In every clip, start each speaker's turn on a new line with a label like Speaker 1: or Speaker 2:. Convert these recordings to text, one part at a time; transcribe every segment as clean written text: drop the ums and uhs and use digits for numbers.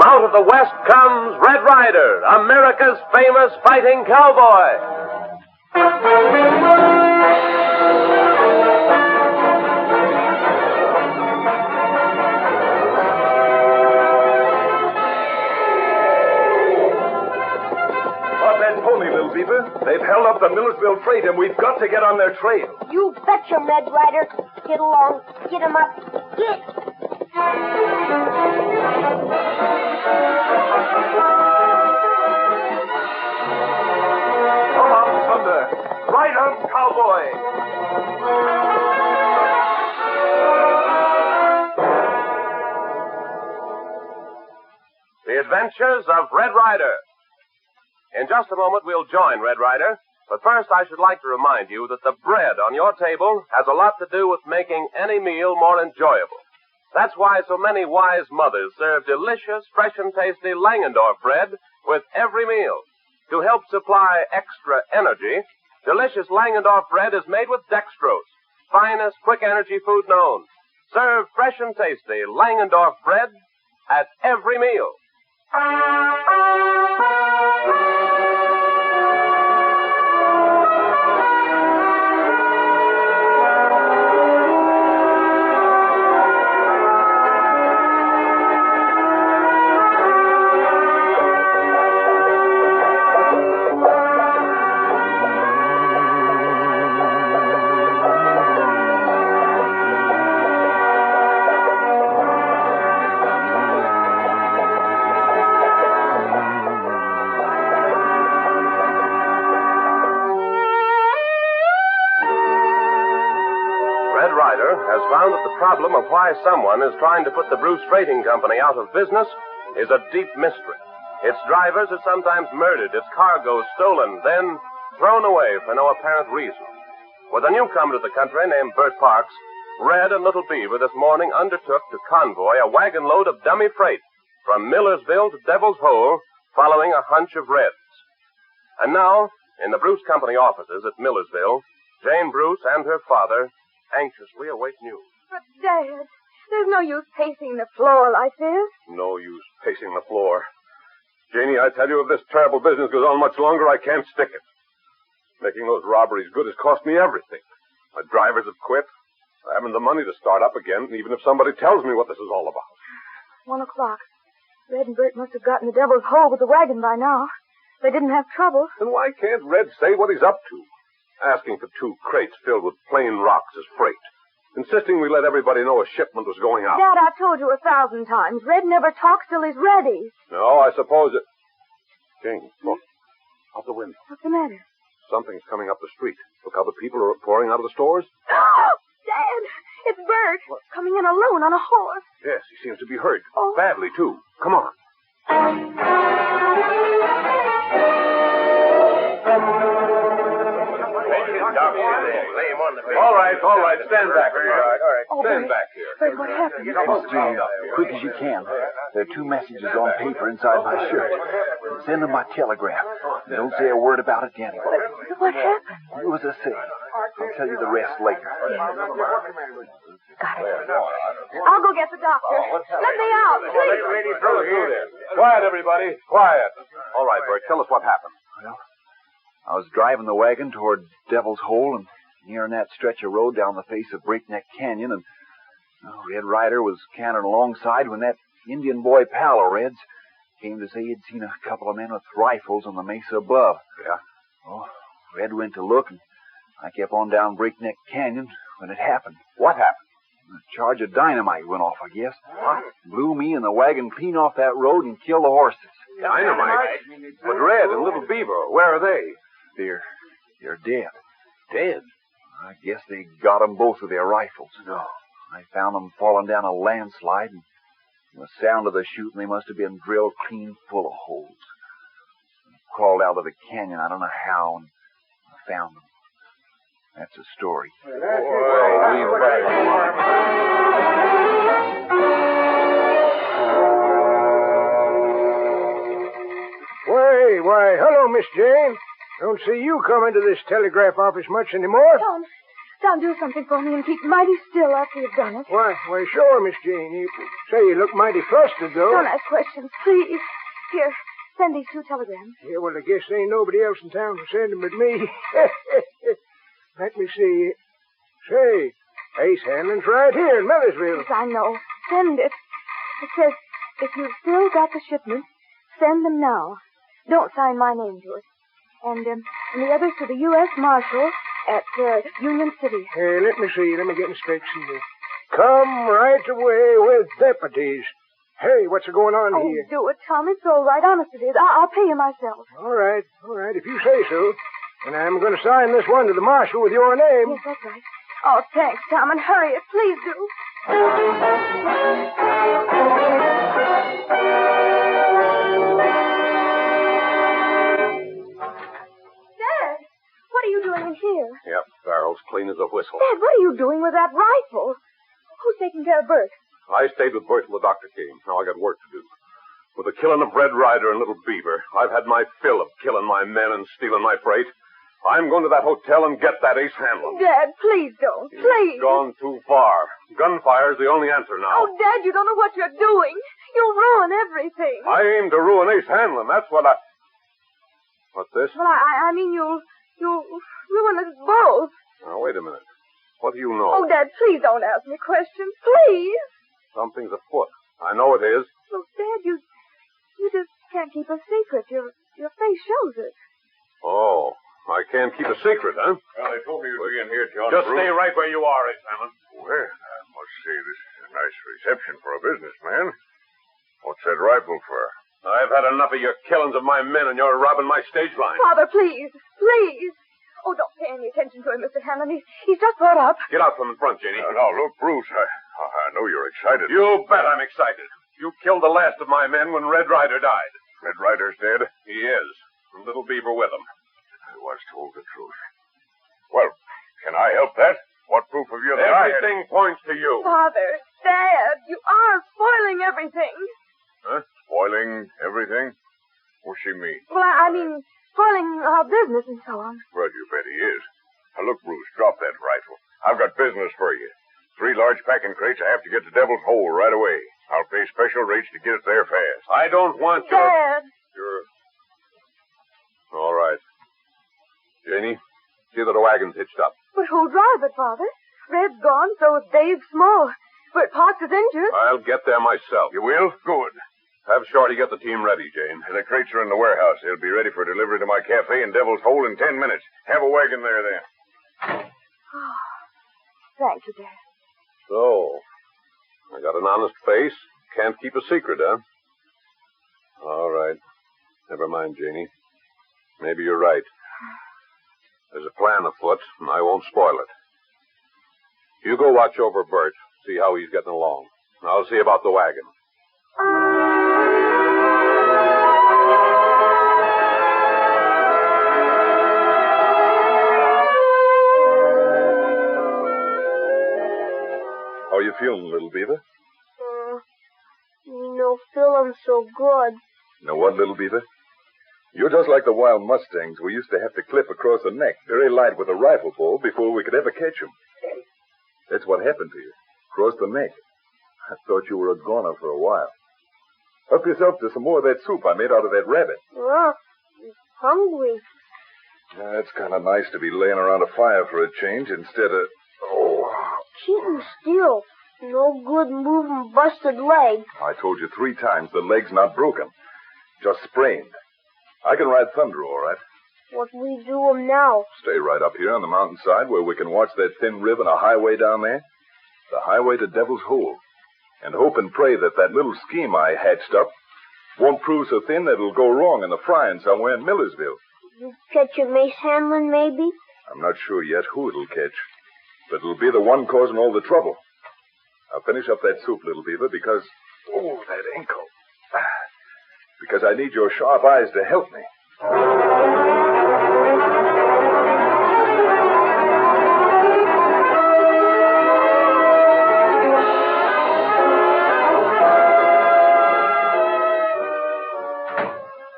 Speaker 1: From out of the West comes Red Ryder, America's famous fighting cowboy.
Speaker 2: Beaver. They've held up the Millersville freight, and we've got to get on their trail.
Speaker 3: You betcha, Red Ryder. Get along. Get him up. Get.
Speaker 2: Come on, Thunder. Right on, cowboy.
Speaker 1: The Adventures of Red Ryder. In just a moment, we'll join Red Ryder. But first, I should like to remind you that the bread on your table has a lot to do with making any meal more enjoyable. That's why so many wise mothers serve delicious, fresh and tasty Langendorf bread with every meal. To help supply extra energy, delicious Langendorf bread is made with dextrose, finest quick energy food known. Serve fresh and tasty Langendorf bread at every meal. Has found that the problem of why someone is trying to put the Bruce Freighting Company out of business is a deep mystery. Its drivers are sometimes murdered, its cargo stolen, then thrown away for no apparent reason. With a newcomer to the country named Bert Parks, Red and Little Beaver this morning undertook to convoy a wagon load of dummy freight from Millersville to Devil's Hole, following a hunch of Red's. And now, in the Bruce Company offices at Millersville, Jane Bruce and her father anxiously await news.
Speaker 4: But, Dad, there's no use pacing the floor like this.
Speaker 2: No use pacing the floor. Janie, I tell you, if this terrible business goes on much longer, I can't stick it. Making those robberies good has cost me everything. My drivers have quit. I haven't the money to start up again, even if somebody tells me what this is all about.
Speaker 4: 1 o'clock. Red and Bert must have gotten the Devil's Hole with the wagon by now. They didn't have trouble.
Speaker 2: Then why can't Red say what he's up to? Asking for 2 crates filled with plain rocks as freight. Insisting we let everybody know a shipment was going out.
Speaker 4: Dad, I've told you 1,000 times. Red never talks till he's ready.
Speaker 2: No, I suppose it... Jane, look. Out the window.
Speaker 4: What's the matter?
Speaker 2: Something's coming up the street. Look how the people are pouring out of the stores.
Speaker 4: Dad, it's Bert. What? Coming in alone on a horse.
Speaker 2: Yes, he seems to be hurt.
Speaker 4: Oh.
Speaker 2: Badly, too. Come on. All right. Stand back here. Stand back here.
Speaker 4: Bert, what happened?
Speaker 5: Miss Jane, quick as you can. There are 2 messages on paper inside my shirt. Send them by telegraph. And don't say a word about it to anybody.
Speaker 4: What happened?
Speaker 5: Do as I say. I'll tell you the rest later.
Speaker 4: Got it. I'll go get the doctor. Let me out, please.
Speaker 2: Quiet, everybody. Quiet. All right, Bert, tell us what happened.
Speaker 5: Well, I was driving the wagon toward Devil's Hole and nearing that stretch of road down the face of Breakneck Canyon, and Red Ryder was cantering alongside when that Indian boy pal of Red's came to say he'd seen a couple of men with rifles on the mesa above.
Speaker 2: Yeah?
Speaker 5: Oh, Red went to look, and I kept on down Breakneck Canyon when it happened.
Speaker 2: What happened?
Speaker 5: A charge of dynamite went off, I guess. What? Blew me and the wagon clean off that road and killed the horses.
Speaker 2: Dynamite? But Red and Little Beaver, where are they?
Speaker 5: They're dead. Dead? I guess they got them both with their rifles.
Speaker 2: No.
Speaker 5: I found them falling down a landslide, and from the sound of the shooting, they must have been drilled clean full of holes. I crawled out of the canyon, I don't know how, and I found them. That's the story.
Speaker 6: Why, hello, Miss Jane. Don't see you come into this telegraph office much anymore.
Speaker 4: down, do something for me and keep mighty still after you've done it.
Speaker 6: Why, sure, Miss Jane. You say you look mighty flustered, though.
Speaker 4: Don't ask questions, please. Here, send these 2 telegrams.
Speaker 6: Yeah, well, I guess there ain't nobody else in town to send them but me. Let me see. Say, Ace Handlin's right here in Millersville.
Speaker 4: Yes, I know. Send it. It says, if you've still got the shipment, send them now. Don't sign my name to it. And the others to the U.S. Marshal at Union City.
Speaker 6: Hey, let me see. Let me get inspection here. Come right away with deputies. Hey, what's going on here?
Speaker 4: Do it, Tom. It's all right. Honest it is. I'll pay you myself.
Speaker 6: All right, if you say so. And I'm going to sign this one to the marshal with your name.
Speaker 4: Yes, that's right. Oh, thanks, Tom, and hurry it. Please do. Dad, what are you doing in here?
Speaker 2: Yep, barrel's clean as a whistle.
Speaker 4: Dad, what are you doing with that rifle? Who's taking care of Bert?
Speaker 2: I stayed with Bert till the doctor came. Now I got work to do. With the killing of Red Ryder and Little Beaver, I've had my fill of killing my men and stealing my freight. I'm going to that hotel and get that Ace Handlin.
Speaker 4: Dad, please don't. Please.
Speaker 2: He's gone too far. Gunfire's the only answer now.
Speaker 4: Oh, Dad, you don't know what you're doing. You'll ruin everything.
Speaker 2: I aim to ruin Ace Handlin. That's what I... What's this?
Speaker 4: Well, I mean, you'll ruin us both.
Speaker 2: Now, wait a minute. What do you know?
Speaker 4: Oh, Dad, please don't ask me questions. Please.
Speaker 2: Something's afoot. I know it is.
Speaker 4: Well, Dad, you just can't keep a secret. Your face shows it.
Speaker 2: Oh, I can't keep a secret, huh?
Speaker 7: Well, they told me you'd be in here, John.
Speaker 2: Just stay right where you are, Ace Handlin.
Speaker 7: Well, I must say this is a nice reception for a businessman. What's that rifle for?
Speaker 2: I've had enough of your killings of my men, and you're robbing my stage line.
Speaker 4: Father, please. Please. Oh, don't pay any attention to him, Mr. Hanlon. He's just brought up.
Speaker 2: Get out from in front, Janie.
Speaker 7: Now, look, Bruce, I know you're excited.
Speaker 2: You bet I'm excited. You killed the last of my men when Red Ryder died.
Speaker 7: Red Ryder's dead?
Speaker 2: He is. And Little Beaver with him.
Speaker 7: I was told the truth. Well, can I help that? What proof have you that
Speaker 2: Everything points to you.
Speaker 4: Father, Dad, you are spoiling everything.
Speaker 7: Huh? Spoiling everything? What's she mean?
Speaker 4: Well, I mean, spoiling our business and so on.
Speaker 7: Well, you bet he is. Now, look, Bruce, drop that rifle. I've got business for you. 3 large packing crates I have to get to Devil's Hole right away. I'll pay special rates to get it there fast.
Speaker 2: I don't want your...
Speaker 4: Dad.
Speaker 2: All right. Janie, see that the wagon's hitched up.
Speaker 4: But who'll drive it, Father? Red's gone, so is Dave Small. Bert Potts is injured.
Speaker 2: I'll get there myself.
Speaker 7: You will? Good.
Speaker 2: Have Shorty get the team ready, Jane.
Speaker 7: The crates are in the warehouse. They'll be ready for delivery to my cafe in Devil's Hole in 10 minutes. Have a wagon there then.
Speaker 4: Oh, thank you, Dad.
Speaker 2: So, I got an honest face. Can't keep a secret, huh? All right. Never mind, Janie. Maybe you're right. There's a plan afoot, and I won't spoil it. You go watch over Bert, see how he's getting along. I'll see about the wagon.
Speaker 5: How you feeling, Little Beaver?
Speaker 3: No feeling so good.
Speaker 5: You know what, Little Beaver? You're just like the wild mustangs we used to have to clip across the neck, very light with a rifle ball, before we could ever catch 'em. That's what happened to you, across the neck. I thought you were a goner for a while. Help yourself to some more of that soup I made out of that rabbit.
Speaker 3: Well, I'm hungry.
Speaker 5: It's kind of nice to be laying around a fire for a change instead of... Oh,
Speaker 3: Keeping still. No good moving busted leg.
Speaker 5: I told you 3 times the leg's not broken, just sprained. I can ride Thunder, all right.
Speaker 3: What we do now?
Speaker 5: Stay right up here on the mountainside where we can watch that thin rib and a highway down there. The highway to Devil's Hole. And hope and pray that that little scheme I hatched up won't prove so thin that it'll go wrong in the frying somewhere in Millersville.
Speaker 3: You catch a Mace Handlin, maybe?
Speaker 5: I'm not sure yet who it'll catch, but it'll be the one causing all the trouble. I'll finish up that soup, Little Beaver, because... Oh, that ankle. Because I need your sharp eyes to help me.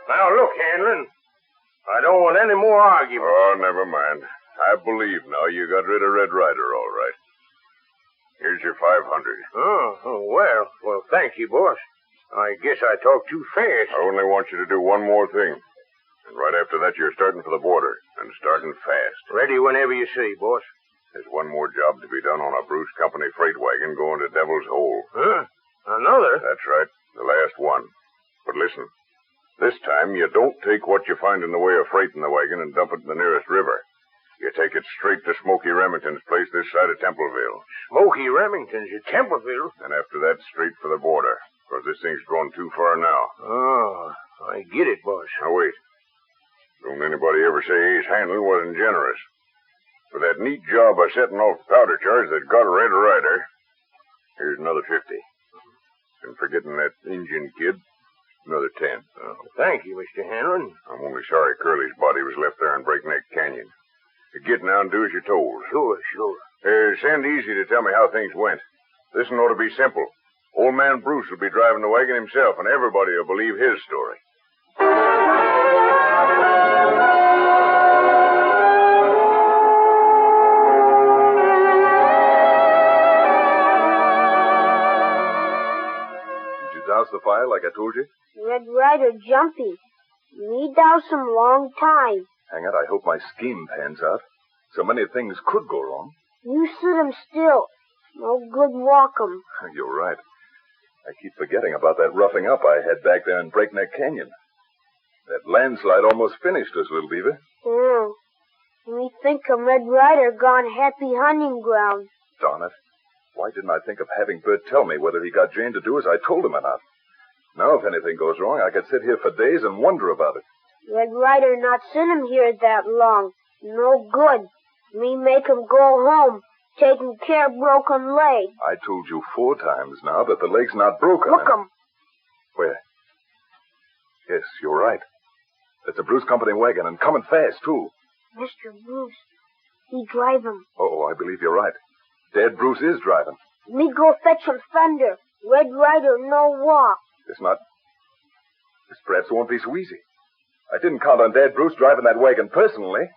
Speaker 6: Now, look, Handlin. I don't want any more argument.
Speaker 7: Oh, never mind. I believe now you got rid of Red Ryder, all right. Here's your 500.
Speaker 6: Well, thank you, boss. I guess I talked too fast.
Speaker 7: I only want you to do one more thing. And right after that, you're starting for the border, and starting fast.
Speaker 6: Ready whenever you say, boss.
Speaker 7: There's one more job to be done on a Bruce Company freight wagon going to Devil's Hole.
Speaker 6: Huh? Another?
Speaker 7: That's right, the last one. But listen, this time you don't take what you find in the way of freight in the wagon and dump it in the nearest river. You take it straight to Smoky Remington's place this side of Templeville.
Speaker 6: Smoky Remington's at Templeville?
Speaker 7: And after that, straight for the border, because this thing's gone too far now.
Speaker 6: Oh, I get it, boss.
Speaker 7: Now, wait. Don't anybody ever say Ace Handlin wasn't generous. For that neat job of setting off the powder charge that got Red Ryder, here's another 50. And for getting that Indian kid, another 10.
Speaker 6: Oh, thank you, Mr. Hanlon.
Speaker 7: I'm only sorry Curly's body was left there in Breakneck Canyon. Get now and do as you're told.
Speaker 6: Sure.
Speaker 7: Send Easy to tell me how things went. This one ought to be simple. Old man Bruce will be driving the wagon himself, and everybody will believe his story.
Speaker 2: Douse the fire like I told you?
Speaker 3: Red Ryder jumpy. Me douse him long time.
Speaker 2: Hang it, I hope my scheme pans out. So many things could go wrong.
Speaker 3: You sit him still. No good walk him.
Speaker 2: You're right. I keep forgetting about that roughing up I had back there in Breakneck Canyon. That landslide almost finished us, little beaver.
Speaker 3: Yeah. Me think of Red Ryder gone happy hunting ground.
Speaker 2: Darn it. Why didn't I think of having Bert tell me whether he got Jane to do as I told him or not? Now, if anything goes wrong, I could sit here for days and wonder about it.
Speaker 3: Red Ryder not sent him here that long. No good. Me make him go home, taking care of broken leg.
Speaker 2: I told you 4 times now that the leg's not broken.
Speaker 3: Look him.
Speaker 2: Where? Yes, you're right. It's a Bruce Company wagon, and coming fast, too.
Speaker 3: Mr. Bruce, he drive him.
Speaker 2: Oh, I believe you're right. Dad Bruce is driving.
Speaker 3: Me go fetch him thunder. Red Ryder no walk.
Speaker 2: This perhaps won't be so easy. I didn't count on Dad Bruce driving that wagon personally.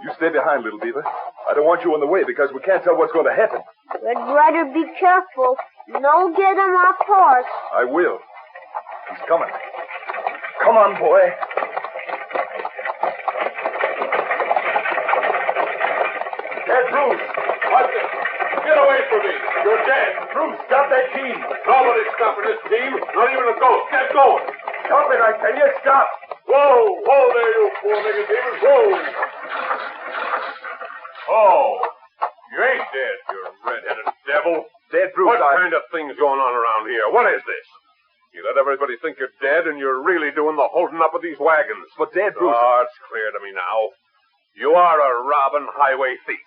Speaker 2: You stay behind, little beaver. I don't want you in the way because we can't tell what's going to happen.
Speaker 3: Red Ryder, be careful. No get him off horse.
Speaker 2: I will. He's coming. Come on, boy.
Speaker 7: Dad Bruce! What the... Get away from me! You're dead!
Speaker 2: Bruce, stop that team.
Speaker 7: Nobody's stopping this team. Not even a ghost. Get going!
Speaker 2: Stop it, I tell you. Stop.
Speaker 7: Whoa there, you four-legged demons. Whoa! Oh, you ain't dead, you red-headed devil.
Speaker 2: Dad Bruce,
Speaker 7: What kind of thing's going on around here? What is this? You let everybody think you're dead, and you're really doing the holding up of these wagons.
Speaker 2: But Dad Bruce...
Speaker 7: Oh, it's clear to me now. You are a robbing highway thief.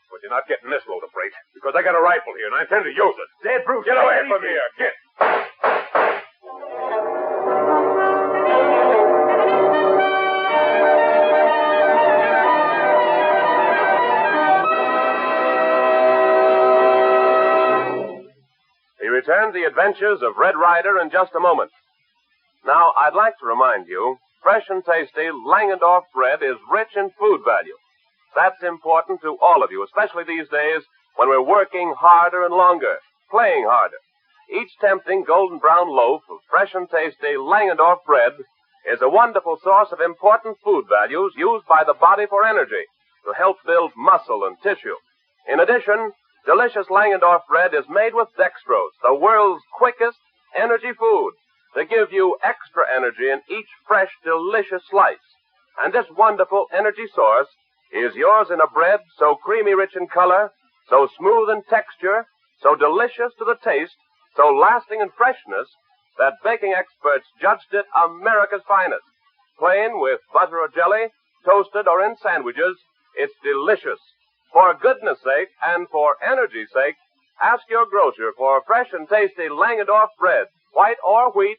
Speaker 7: But you're not getting this load of freight, because I got a rifle here, and I intend to use it.
Speaker 2: Dad Bruce,
Speaker 7: Get away from here. Get.
Speaker 1: We return to the adventures of Red Ryder in just a moment. Now, I'd like to remind you, fresh and tasty Langendorf bread is rich in food value. That's important to all of you, especially these days when we're working harder and longer, playing harder. Each tempting golden brown loaf of fresh and tasty Langendorf bread is a wonderful source of important food values used by the body for energy to help build muscle and tissue. In addition, delicious Langendorf bread is made with dextrose, the world's quickest energy food, to give you extra energy in each fresh, delicious slice. And this wonderful energy source is yours in a bread so creamy rich in color, so smooth in texture, so delicious to the taste, so lasting in freshness, that baking experts judged it America's finest. Plain with butter or jelly, toasted or in sandwiches, it's delicious. For goodness sake and for energy's sake, ask your grocer for fresh and tasty Langendorf bread, white or wheat,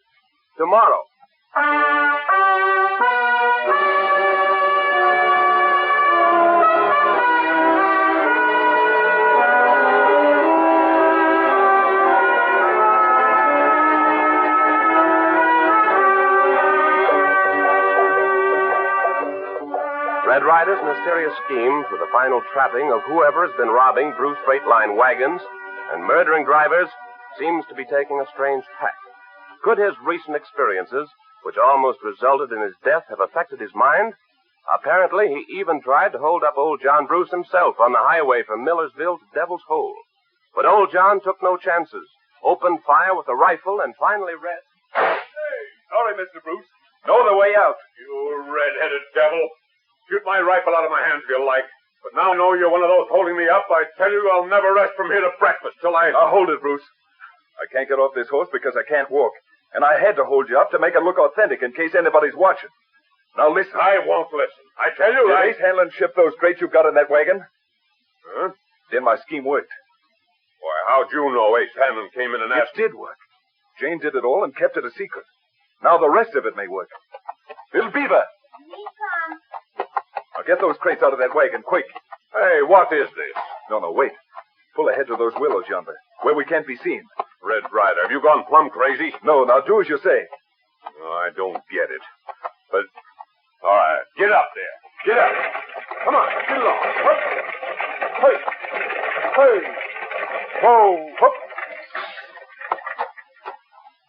Speaker 1: tomorrow. Red Ryder's mysterious scheme for the final trapping of whoever has been robbing Bruce Freight Line wagons and murdering drivers seems to be taking a strange tack. Could his recent experiences, which almost resulted in his death, have affected his mind? Apparently, he even tried to hold up old John Bruce himself on the highway from Millersville to Devil's Hole. But old John took no chances, opened fire with a rifle, and finally read...
Speaker 2: Hey, sorry, Mr. Bruce. Know the way out. You red-headed devil. Shoot my rifle out of my hands if you like. But now I know you're one of those holding me up. I tell you, I'll never rest from here to breakfast till I...
Speaker 5: Now, hold it, Bruce. I can't get off this horse because I can't walk. And I had to hold you up to make it look authentic in case anybody's watching. Now, listen.
Speaker 2: I won't listen. I tell you,
Speaker 5: Did Ace Hanlon ship those crates you've got in that wagon?
Speaker 2: Huh?
Speaker 5: Then my scheme worked.
Speaker 2: Why, how'd you know Ace Hanlon came in and asked...
Speaker 5: It did work. Jane did it all and kept it a secret. Now the rest of it may work. Little Beaver.
Speaker 3: Me come.
Speaker 5: Now get those crates out of that wagon, quick.
Speaker 2: Hey, what is this?
Speaker 5: No, wait. Pull ahead to those willows yonder, where we can't be seen.
Speaker 2: Red Ryder, have you gone plumb crazy?
Speaker 5: No, now do as you say.
Speaker 2: Oh, I don't get it. But, all right, get up there. Get up. Come on, get along. Hup. Hey. Hey. Whoa. Hup.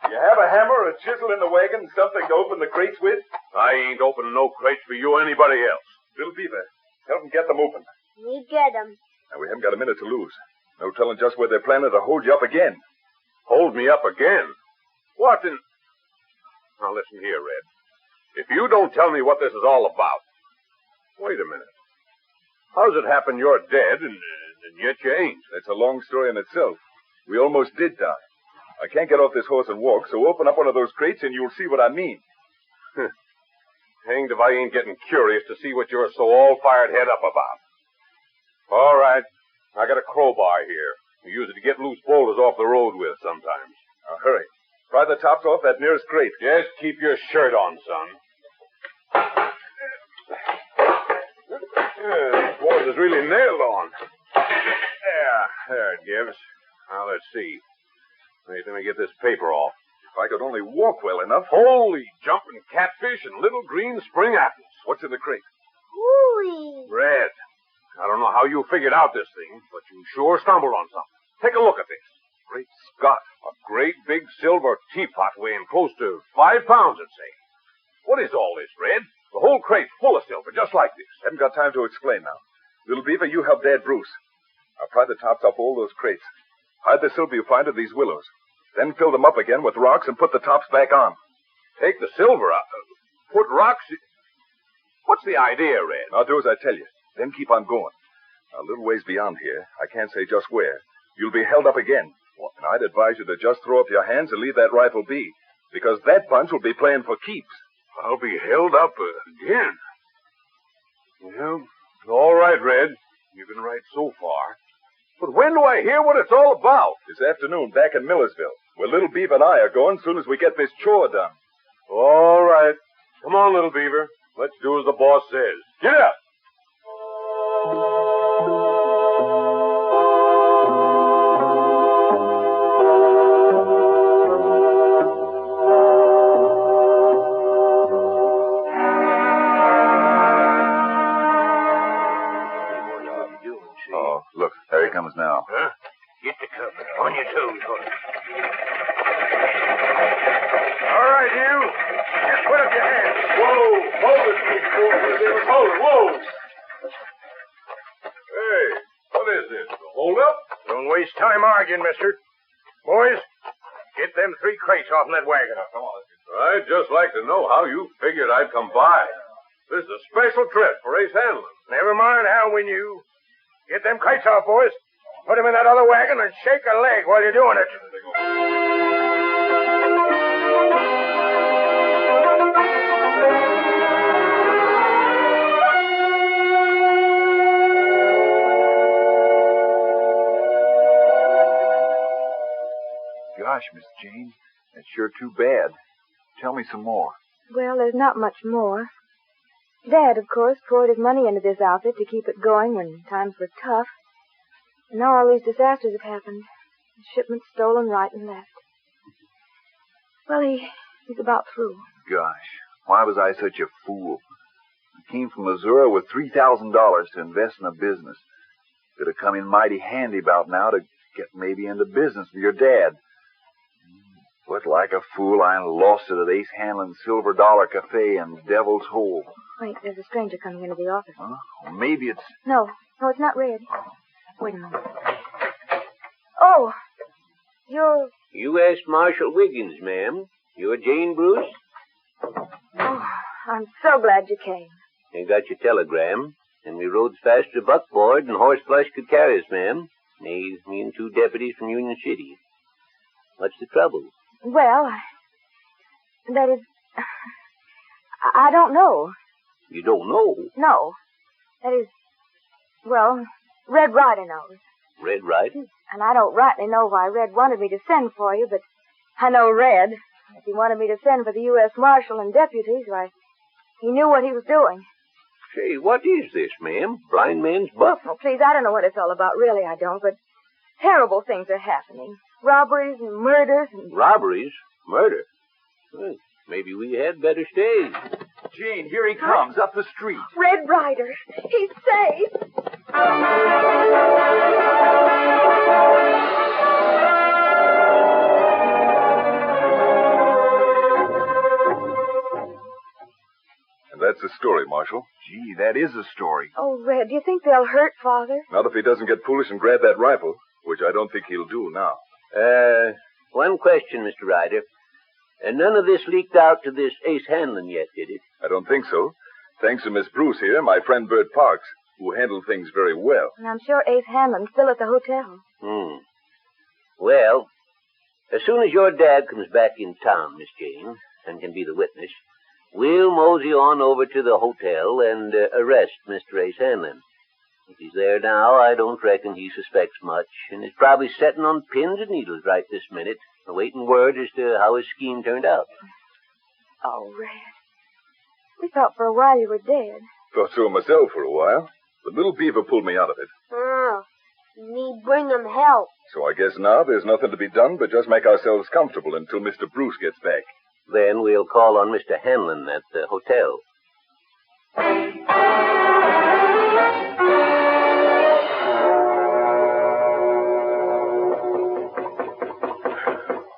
Speaker 5: You have a hammer or a chisel in the wagon, something to open the crates with?
Speaker 2: I ain't opening no crates for you or anybody else.
Speaker 5: Little Beaver, help them get them open.
Speaker 3: Me get 'em.
Speaker 5: Now, we haven't got a minute to lose. No telling just where they're planning to hold you up again.
Speaker 2: Hold me up again? What in... Now, listen here, Red. If you don't tell me what this is all about... Wait a minute. How's it happen you're dead and yet you ain't?
Speaker 5: That's a long story in itself. We almost did die. I can't get off this horse and walk, so open up one of those crates and you'll see what I mean.
Speaker 2: Hanged if I ain't getting curious to see what you're so all-fired head up about. All right. I got a crowbar here. We use it to get loose boulders off the road with sometimes.
Speaker 5: Now, hurry. Pry the tops off that nearest crate.
Speaker 2: Just keep your shirt on, son. These boards is really nailed on. There it gives. Now, let's see. Wait, let me get this paper off.
Speaker 5: If I could only walk well enough.
Speaker 2: Holy jumping catfish and little green spring apples.
Speaker 5: What's in the crate?
Speaker 3: Ooh.
Speaker 2: Red. I don't know how you figured out this thing, but you sure stumbled on something. Take a look at this.
Speaker 5: Great Scott.
Speaker 2: A great big silver teapot weighing close to 5 pounds, I'd say. What is all this, Red? The whole crate's full of silver, just like this.
Speaker 5: Haven't got time to explain now. Little Beaver, you help Dad Bruce. I'll pry the tops off all those crates. Hide the silver you find in these willows. Then fill them up again with rocks and put the tops back on.
Speaker 2: Take the silver out. Put rocks... What's the idea, Red?
Speaker 5: I'll do as I tell you. Then keep on going. A little ways beyond here, I can't say just where, you'll be held up again. And I'd advise you to just throw up your hands and leave that rifle be, because that bunch will be playing for keeps.
Speaker 2: I'll be held up again. Well, all right, Red. You can write so far. But when do I hear what it's all about?
Speaker 5: This afternoon, back in Millersville, where Little Beaver and I are going as soon as we get this chore done.
Speaker 2: All right. Come on, Little Beaver. Let's do as the boss says. Get up!
Speaker 5: Oh, look, there he comes now.
Speaker 2: Huh? Get the cover. On your toes, boy. All right, you. Just put up your hands. Whoa! Hold it, big boy. Hold it. Whoa! Hey, what is this? A hold up?
Speaker 6: Don't waste time arguing, mister. Boys, get them 3 crates off in that wagon.
Speaker 2: Come on. I'd just like to know how you figured I'd come by. This is a special trip for Ace Hanlon.
Speaker 6: Never mind how we knew. Get them crates off, boys. Put them in that other wagon and shake a leg while you're doing it.
Speaker 5: Gosh, Miss Jane, that's sure too bad. Tell me some more.
Speaker 4: Well, there's not much more. Dad, of course, poured his money into this outfit to keep it going when times were tough. And now all these disasters have happened. Shipments stolen right and left. Well, he's about through.
Speaker 5: Gosh, why was I such a fool? came from Missouri with $3,000 to invest in a business. Could have come in mighty handy about now to get maybe into business with your dad. But like a fool, I lost it at Ace Hanlon's Silver Dollar Cafe in Devil's Hole.
Speaker 4: Wait, there's a stranger coming into the office.
Speaker 5: Huh? Well, maybe it's...
Speaker 4: No, it's not Red. Wait a minute. Oh, you're...
Speaker 8: U.S. Marshal Wiggins, ma'am. You're Jane Bruce?
Speaker 4: Oh, I'm so glad you came.
Speaker 8: I got your telegram, and we rode as fast as a buckboard and horseflesh could carry us, ma'am. Me and 2 deputies from Union City. What's the trouble?
Speaker 4: Well, that is... I don't know.
Speaker 8: You don't know?
Speaker 4: No. That is... Well, Red Ryder knows.
Speaker 8: Red Ryder?
Speaker 4: And I don't rightly know why Red wanted me to send for you, but I know Red. If he wanted me to send for the U.S. Marshal and deputies, why, he knew what he was doing.
Speaker 8: Say, what is this, ma'am? Blind man's buff?
Speaker 4: Oh, please, I don't know what it's all about. Really, I don't, but terrible things are happening. Robberies and murders and...
Speaker 8: Robberies? Murder? Well, maybe we had better stay.
Speaker 5: Jane, here he comes, up the street.
Speaker 4: Red Ryder. He's safe.
Speaker 2: And that's the story, Marshal.
Speaker 5: Gee, that is a story.
Speaker 4: Oh, Red, do you think they'll hurt Father?
Speaker 2: Not if he doesn't get foolish and grab that rifle, which I don't think he'll do now.
Speaker 8: One question, Mr. Ryder. None of this leaked out to this Ace Hanlon yet, did it?
Speaker 2: I don't think so. Thanks to Miss Bruce here, my friend Bert Parks, who handled things very well.
Speaker 4: And I'm sure Ace Hanlon's still at the hotel.
Speaker 8: Well, as soon as your dad comes back in town, Miss Jane, and can be the witness, we'll mosey on over to the hotel and arrest Mr. Ace Hanlon. If he's there now, I don't reckon he suspects much, and is probably setting on pins and needles right this minute, awaiting word as to how his scheme turned out.
Speaker 4: Oh, Red. We thought for a while you were dead.
Speaker 2: Thought so myself for a while. The little beaver pulled me out of it.
Speaker 3: Oh, me bring him help.
Speaker 2: So I guess now there's nothing to be done but just make ourselves comfortable until Mr. Bruce gets back.
Speaker 8: Then we'll call on Mr. Hanlon at the hotel.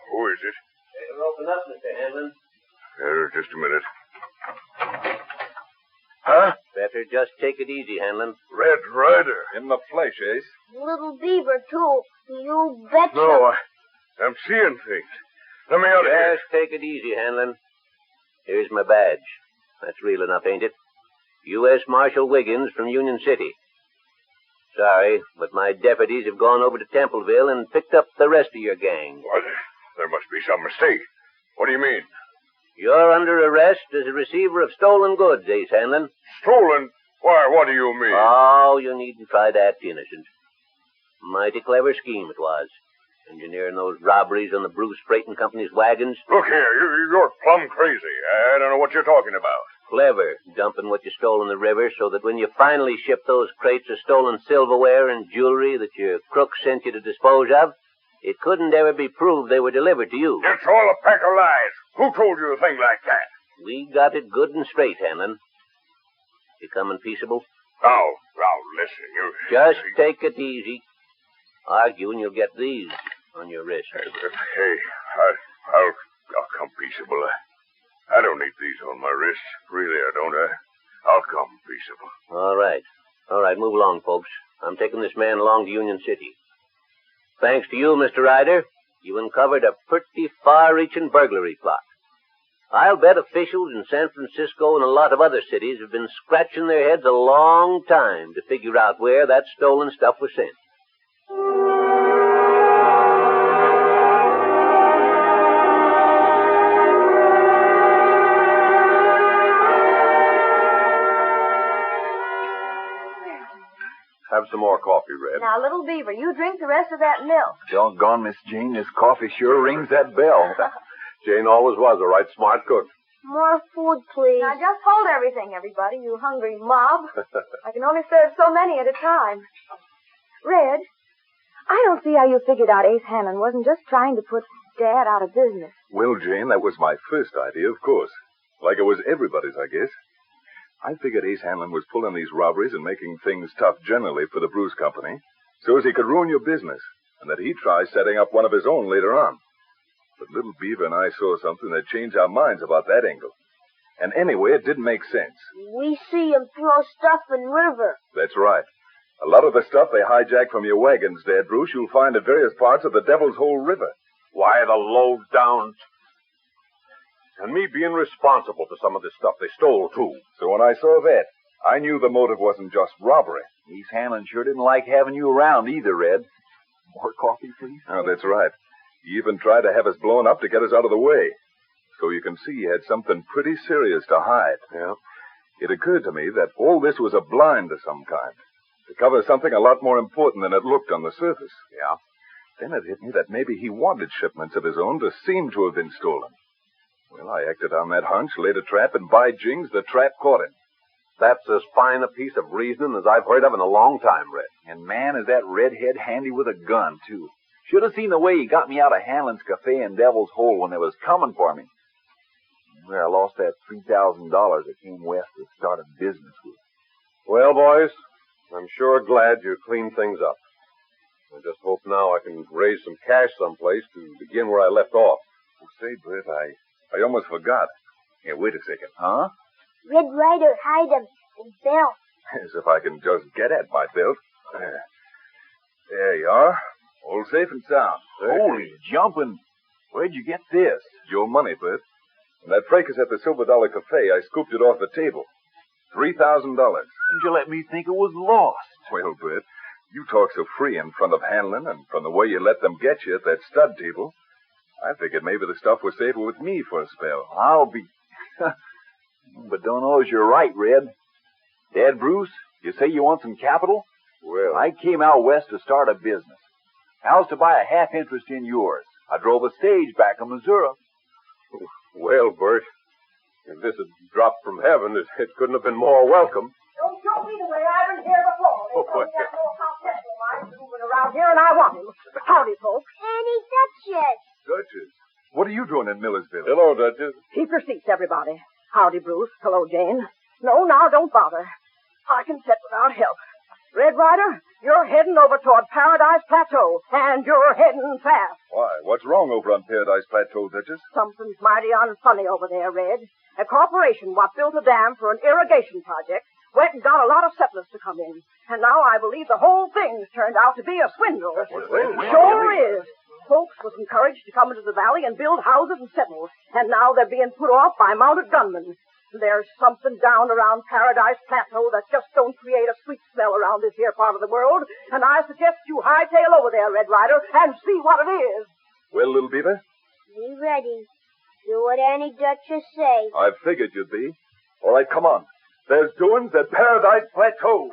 Speaker 7: Who is it?
Speaker 8: Open up, Mr. Hanlon.
Speaker 7: Just a minute.
Speaker 2: Huh?
Speaker 8: Better just take it easy, Hanlon.
Speaker 2: Red Ryder. In the flesh, Ace.
Speaker 3: Little beaver, too. You betcha.
Speaker 7: No, I'm seeing things. Let me out of here.
Speaker 8: Just take it easy, Hanlon. Here's my badge. That's real enough, ain't it? U.S. Marshal Wiggins from Union City. Sorry, but my deputies have gone over to Templeville and picked up the rest of your gang.
Speaker 7: What? There must be some mistake. What do you mean?
Speaker 8: You're under arrest as a receiver of stolen goods, Ace Hanlon.
Speaker 7: Stolen? Why, what do you mean?
Speaker 8: Oh, you needn't try to act innocent. Mighty clever scheme it was. Engineering those robberies on the Bruce Freighting Company's wagons.
Speaker 7: Look here, you're plumb crazy. I don't know what you're talking about.
Speaker 8: Clever, dumping what you stole in the river so that when you finally ship those crates of stolen silverware and jewelry that your crooks sent you to dispose of, it couldn't ever be proved they were delivered to you.
Speaker 7: It's all a pack of lies. Who told you a thing like that?
Speaker 8: We got it good and straight, Hanlon. You coming peaceable?
Speaker 7: Now, listen, you...
Speaker 8: Just take it easy. Argue and you'll get these on your wrist.
Speaker 7: Hey, I'll come peaceable. I don't need these on my wrist. Really, I don't. I'll come peaceable.
Speaker 8: All right, move along, folks. I'm taking this man along to Union City. Thanks to you, Mr. Ryder, you uncovered a pretty far-reaching burglary plot. I'll bet officials in San Francisco and a lot of other cities have been scratching their heads a long time to figure out where that stolen stuff was sent.
Speaker 2: Have some more coffee, Red.
Speaker 4: Now, little beaver, you drink the rest of that milk.
Speaker 5: Doggone, Miss Jane, this coffee sure rings that bell.
Speaker 2: Jane always was a right smart cook.
Speaker 3: More food, please.
Speaker 4: Now, just hold everything, everybody, you hungry mob. I can only serve so many at a time. Red, I don't see how you figured out Ace Hanlon wasn't just trying to put Dad out of business.
Speaker 2: Well, Jane, that was my first idea, of course. Like it was everybody's, I guess. I figured Ace Hanlon was pulling these robberies and making things tough generally for the Bruce Company so as he could ruin your business, and that he'd try setting up one of his own later on. But Little Beaver and I saw something that changed our minds about that angle. And anyway, it didn't make sense.
Speaker 3: We see him throw stuff in river.
Speaker 2: That's right. A lot of the stuff they hijacked from your wagons, Dad Bruce, you'll find at various parts of the Devil's Hole River.
Speaker 7: Why, the low-down... And me being responsible for some of this stuff they stole, too.
Speaker 2: So when I saw that, I knew the motive wasn't just robbery.
Speaker 5: Ace Hanlon sure didn't like having you around either, Red. More coffee, please?
Speaker 2: Oh, that's right. He even tried to have us blown up to get us out of the way. So you can see he had something pretty serious to hide.
Speaker 7: Yeah.
Speaker 2: It occurred to me that all this was a blind of some kind, to cover something a lot more important than it looked on the surface.
Speaker 7: Yeah?
Speaker 2: Then it hit me that maybe he wanted shipments of his own to seem to have been stolen. Well, I acted on that hunch, laid a trap, and by jings, the trap caught him.
Speaker 7: That's as fine a piece of reasoning as I've heard of in a long time, Red.
Speaker 5: And man, is that redhead handy with a gun, too. Should have seen the way he got me out of Hanlon's Cafe in Devil's Hole when they was coming for me. Where I lost that $3,000 I came west to start a business with.
Speaker 7: Well, boys, I'm sure glad you cleaned things up. I just hope now I can raise some cash someplace to begin where I left off.
Speaker 2: Oh, say, Britt, I almost forgot. Here, wait a second.
Speaker 5: Huh?
Speaker 3: Red Ryder hide him in belt.
Speaker 2: As if I can just get at my belt. There you are. All safe and sound.
Speaker 5: Holy jumping. Where'd you get this?
Speaker 2: Your money, Britt. When that fracas at the Silver Dollar Cafe, I scooped it off the table. $3,000.
Speaker 5: Didn't you let me think it was lost?
Speaker 2: Well, Britt, you talk so free in front of Hanlon, and from the way you let them get you at that stud table, I figured maybe the stuff was safe with me for a spell.
Speaker 5: I'll be... But don't know as you're right, Red. Dad Bruce, you say you want some capital?
Speaker 7: Well,
Speaker 5: I came out west to start a business. How's to buy a half interest in yours? I drove a stage back to Missouri.
Speaker 7: Well, Bert, if this had dropped from heaven, it couldn't have been more welcome.
Speaker 9: Don't show me the way. I've been here before. They told me that little constable of mine moving around here, and I want him. Howdy, folks.
Speaker 3: Annie Duchess.
Speaker 2: Duchess, what are you doing in Millersville?
Speaker 7: Hello, Duchess.
Speaker 9: Keep your seats, everybody. Howdy, Bruce. Hello, Jane. No, now, don't bother. I can sit without help. Red Ryder, you're heading over toward Paradise Plateau, and you're heading fast.
Speaker 2: Why, what's wrong over on Paradise Plateau, Duchess?
Speaker 9: Something's mighty unfunny over there, Red. A corporation what built a dam for an irrigation project went and got a lot of settlers to come in. And now I believe the whole thing's turned out to be a swindle. Sure is. Folks was encouraged to come into the valley and build houses and settle, and now they're being put off by mounted gunmen. There's something down around Paradise Plateau that just don't create a sweet smell around this here part of the world, and I suggest you hightail over there, Red Ryder, and see what it is.
Speaker 2: Well, Little Beaver?
Speaker 3: Be ready. Do what Annie Duchess say.
Speaker 2: I figured you'd be. All right, come on. There's doings at Paradise Plateau.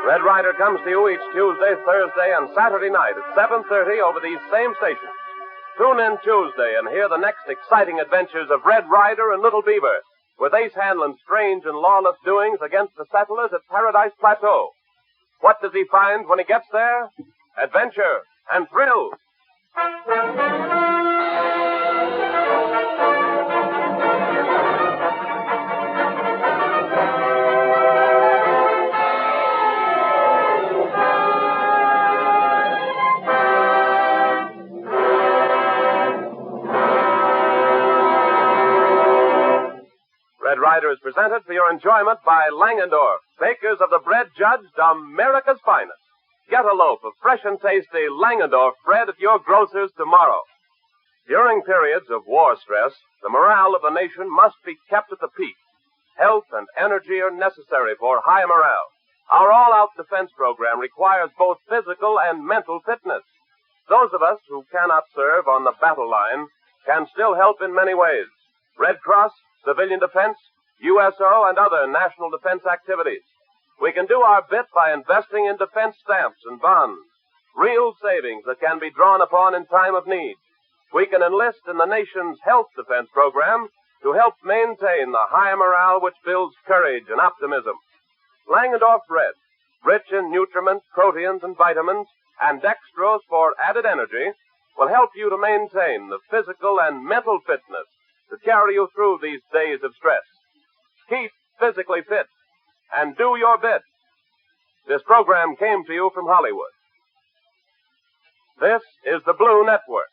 Speaker 1: Red Ryder comes to you each Tuesday, Thursday, and Saturday night at 7:30 over these same stations. Tune in Tuesday and hear the next exciting adventures of Red Ryder and Little Beaver, with Ace Hanlon's strange and lawless doings against the settlers at Paradise Plateau. What does he find when he gets there? Adventure and thrill. Red Ryder is presented for your enjoyment by Langendorf, bakers of the bread judged America's finest. Get a loaf of fresh and tasty Langendorf bread at your grocer's tomorrow. During periods of war stress, the morale of the nation must be kept at the peak. Health and energy are necessary for high morale. Our all-out defense program requires both physical and mental fitness. Those of us who cannot serve on the battle line can still help in many ways. Red Cross, civilian defense, USO, and other national defense activities. We can do our bit by investing in defense stamps and bonds, real savings that can be drawn upon in time of need. We can enlist in the nation's health defense program to help maintain the high morale which builds courage and optimism. Langendorf Red, rich in nutriment, proteins, and vitamins, and dextrose for added energy, will help you to maintain the physical and mental fitness to carry you through these days of stress. Keep physically fit and do your bit. This program came to you from Hollywood. This is the Blue Network.